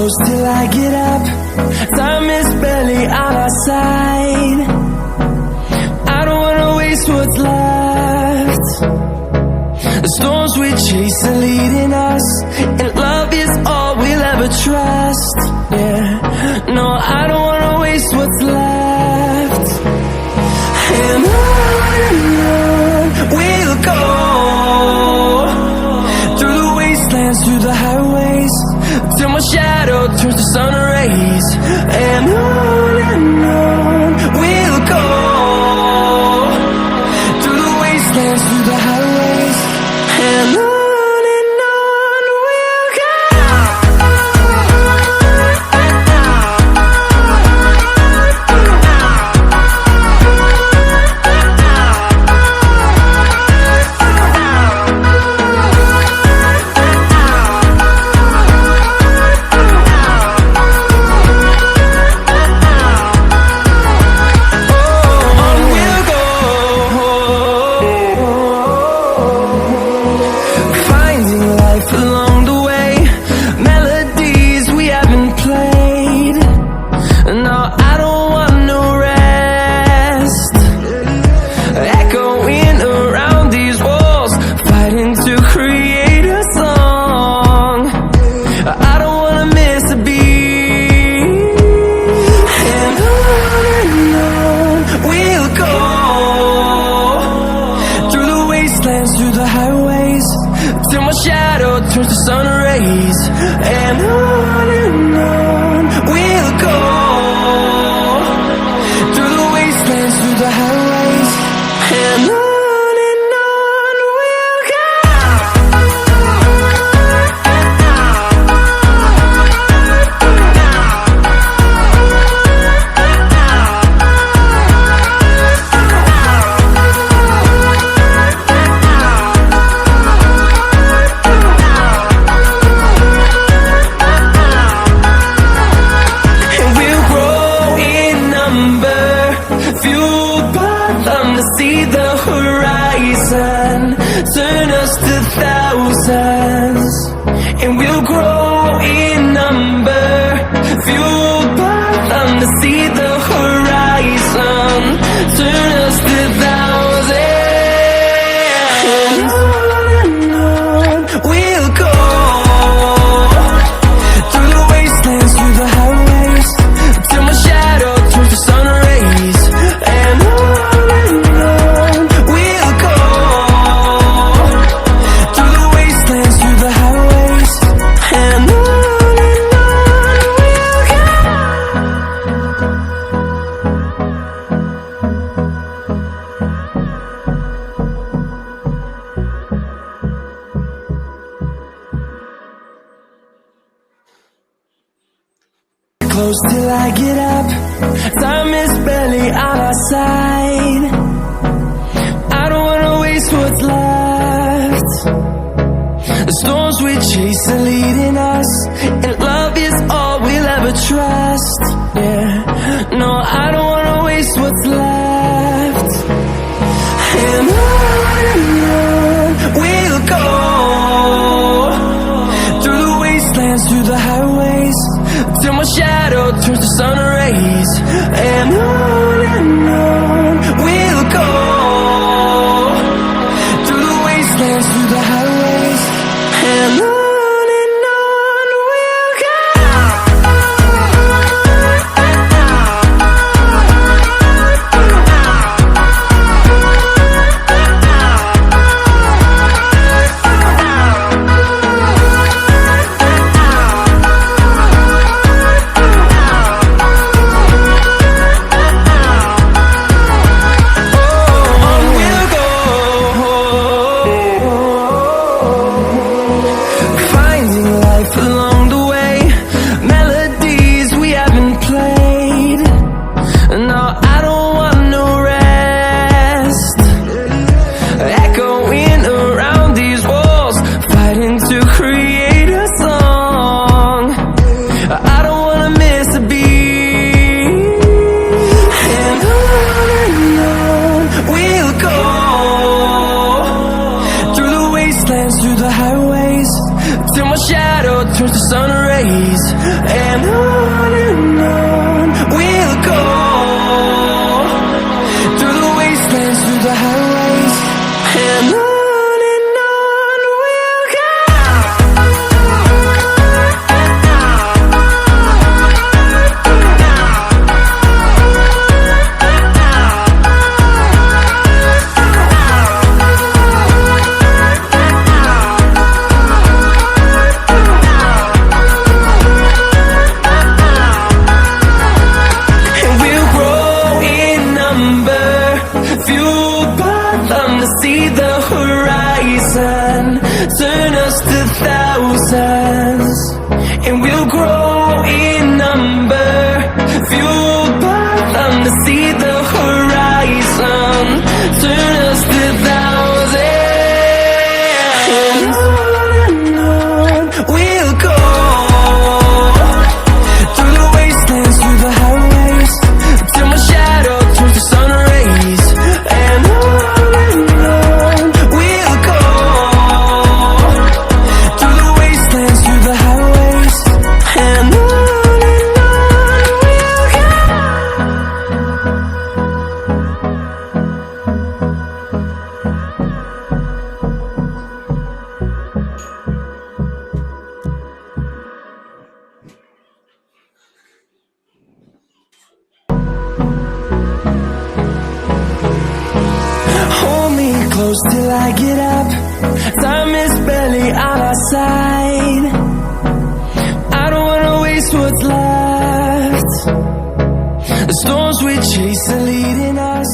close till I get up. Time is barely on our side. I don't wanna waste what's left. The storms we chase are leading us, and love is all we'll ever trust. Yeah, no, I don't wanna waste what's left. And on we'll go, through the wastelands, through the highways, till my shadow turns to sun rays. And on we'll go, through the wastelands, through the highways, and on we'll go. Through the highways, till my shadow turns to sun rays. And on we'll go, through the wastelands, through the highways, and on we'll go. See the horizon, turn us to thousands, and we'll grow in number, fueled by them. To see the horizon, turn us to thousands, and on we'll go, through the wastelands, through the highways, till my shadow turns to sun rays. And on close till I get up. Time is barely on our side. I don't wanna waste what's left. The storms we chase are leading us, and love is all we'll ever trust. Yeah, no, I don't wanna waste what's left. And on we'll go, through the wastelands, through the highways, till my shadow turns to sun rays. And on we'll go, through the wastelands, through the highways, and on we'll go. till my shadow turns to sun rays. And on we'll go, through the wastelands, through the highways, and on we'll go. See the horizon, turn us to thousands, and we'll grow in number, fueled by them to see the horizon, turn us to thousands. And on we'll go, through the wastelands, through the highways, till my shadow turns to sun rays. And close till I get up, time is barely on our side. I don't wanna waste what's left. The storms we chase are leading us.